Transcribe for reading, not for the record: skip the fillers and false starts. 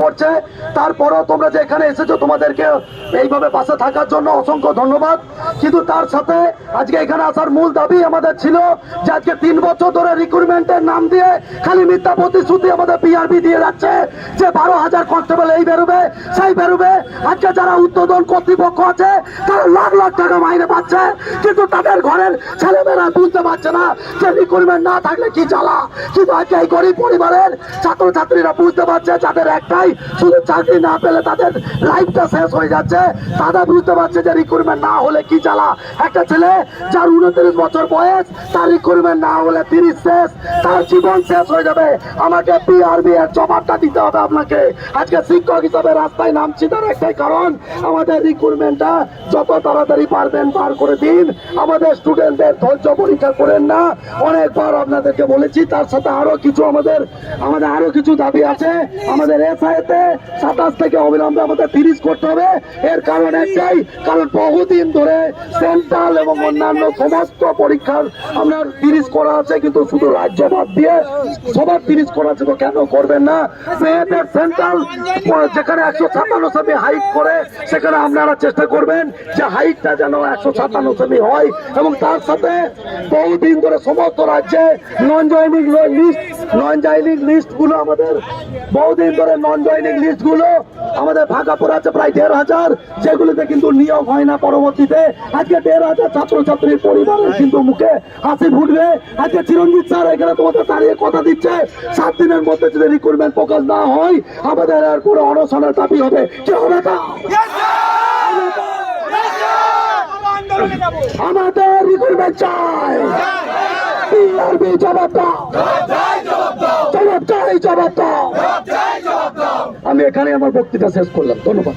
পড়ছে। তারপরও তোমরা যে এখানে এসেছো তোমাদেরকে এইভাবে পাশে থাকার জন্য অসংখ্য ধন্যবাদ। কিন্তু তার সাথে আজকে এখানে আসার মূল দাবি আমাদের ছিল যে আজকে 3 বছর ধরে রিক্রুটমেন্টের নাম দিয়ে খালি মিথ্যা প্রতিশ্রুতি আমাদের পিআরবি দিয়ে যাচ্ছে যে 12,000 কনস্টেবল এই বেরোবে সেই বেরোবে। আজকে যারা উদ্বোধন কর্তৃপক্ষ আছে তারা লাখ লাখ টাকা মাইনে পাচ্ছে, কিন্তু তাদের ঘরের ছেলেমেয়েরা বুঝতে পারছে না যে রিক্রুটমেন্ট না থাকলে কি জ্বালা। কিন্তু আজকে এই গরিব পরিবারের ছাত্রছাত্রীরা বুঝতে পারছে যাদের একটাই শুধু চাকরি না পেলে তাদের লাইফটা শেষ হয়ে যাচ্ছে, তারা বুঝতে পারছে যে রিক্রুটমেন্ট না হলে কি জ্বালা। একটা ছেলে যার 29 বছর বয়স তার রিক্রুটমেন্ট না হলে 30 শেষ, তার জীবন শেষ হয়ে যাবে। আমাকে পিআরবি এর জবাবটা দিতে হবে আপনাকে। আজকে শিক্ষক হিসাবে রাস্তায় নামছি তার একটাই কারণ, আমাদের রিক্রুটমেন্টটা যত তাড়াতাড়ি পারবেন বার করে দিন। আমাদের স্টুডেন্টদের ধৈর্য পরীক্ষা করেন না, অনেকবার আপনাদেরকে বলেছি। তার সাথে আরো কিছু আমাদের আরো কিছু দাবি আছে। আমাদের এসআইতে 27 থেকে অবিলম্বে আমাদের 30 করতে হবে। এর কারণ একটাই, কারণ বহুদিন ধরে সেন্ট্রাল এবং অন্যান্য সমস্ত পরীক্ষার আপনার 30 করা আছে, কিন্তু শুধু রাজ্য বাদ দিয়ে সবার 30 করা আছে। তো কেন করবেন না? মেয়েদের সেন্ট্রাল যেখানে 157 সেমি হাইট করে সেখানে আপনারা চেষ্টা করবেন যে হাইটটা যেন 157 সেমি হয়। এবং তার সাথে বহুদিন ধরে সমস্ত রাজ্যে নন জয়নিং লিস্ট গুলো আমাদের বহুদিন ধরে নন জয়নিং লিস্ট গুলো আমাদের ভাগা পড়ে আছে প্রায় 1,500, যেগুলিতে কিন্তু নিয়োগ হয় না পরবর্তীতে। আজকে 1,500 ছাত্রছাত্রীর পরিবারের কিন্তু মুখে হাসি ফুটবে। আজকে চিরঞ্জিত স্যার এখানে তোমাদের দাঁড়িয়ে কথা দিচ্ছে 7 দিনের মধ্যে যদি রিক্রুটমেন্ট প্রকাশ না হয় আমাদের এরপরে অনশনের দাবি হবে। কি হবে তা? আমাদের রিক্রুটমেন্ট চাই, পিআরবি জবাব দাও, জবাব চাই, জবাব দাও। আমি এখানে আমার বক্তৃতা শেষ করলাম। ধন্যবাদ।